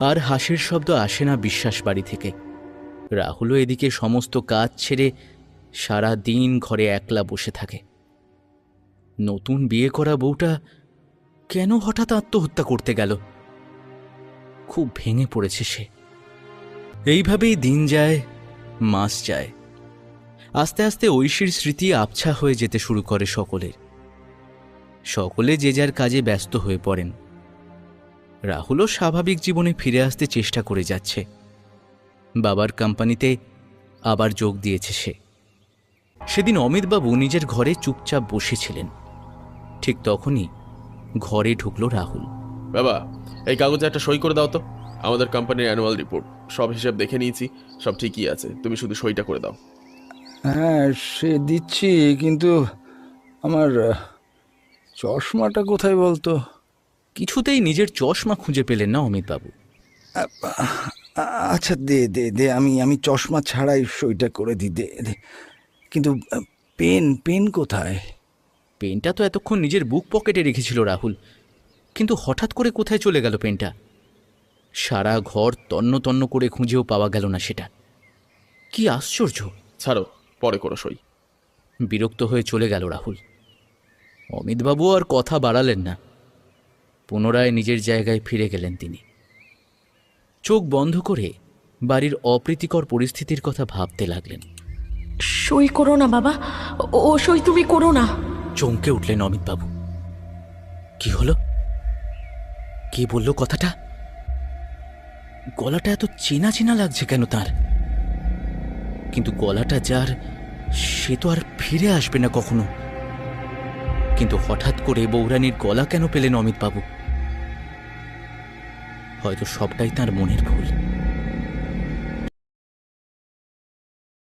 আর হাসির শব্দ আসে না বিশ্বাস বাড়ি থেকে। রাহুলও এদিকে সমস্ত কাজ ছেড়ে সারা দিন ঘরে একলা বসে থাকে। নতুন বিয়ে করা বউটা কেন হঠাৎ আত্মহত্যা করতে গেল? খুব ভেঙে পড়েছে সে। এইভাবেই দিন যায়, মাস যায়। আস্তে আস্তে ঐশীর স্মৃতি আবছা হয়ে যেতে শুরু করে সকলের। সকলে যে যার কাজে ব্যস্ত হয়ে পড়েন। রাহুলও স্বাভাবিক জীবনে ফিরে আসতে চেষ্টা করে যাচ্ছে। বাবার কোম্পানিতে আবার যোগ দিয়েছে সে। সেদিন অমিতবাবু নিজের ঘরে চুপচাপ বসেছিলেন। ঠিক তখনই ঘরে ঢুকল রাহুল। বাবা, এই কাগজে একটা সই করে দাও তো। আমাদের কোম্পানির অ্যানুয়াল রিপোর্ট, সব হিসাব দেখে নিয়েছি, সব ঠিকই আছে, তুমি শুধু সইটা করে দাও। হ্যাঁ, সে দিচ্ছি, কিন্তু আমার চশমাটা কোথায় বলতো? কিছুতেই নিজের চশমা খুঁজে পেলেন না অমিতবাবু। আচ্ছা, দে দে দে, আমি চশমা ছাড়াই সইটা করে দিই, দে দে। কিন্তু পেন পেন কোথায়? পেনটা তো এতক্ষণ নিজের বুক পকেটে রেখেছিল রাহুল, কিন্তু হঠাৎ করে কোথায় চলে গেল পেনটা? সারা ঘর তন্ন তন্ন করে খুঁজেও পাওয়া গেল না সেটা। কি আশ্চর্য! ছাড়ো, পরে করো সই। বিরক্ত হয়ে চলে গেল রাহুল। অমিতবাবু আর কথা বাড়ালেন না। পুনরায় নিজের জায়গায় ফিরে গেলেন তিনি। চোখ বন্ধ করে বাড়ির অপ্রীতিকর পরিস্থিতির কথা ভাবতে লাগলেন। সই করো না বাবা, ও সই তুমি করো না। চমকে উঠলেন অমিতবাবু। কি হলো? কে বলল কথাটা? গলাটা এত চেনা চেনা লাগছে কেন তার? কিন্তু গলাটা যার, সে তো আর ফিরে আসবে না কখনো। কিন্তু হঠাৎ করে বৌরানীর গলা কেন পেলেন অমিতবাবু? হয়তো সবটাই তার মনের ভুল।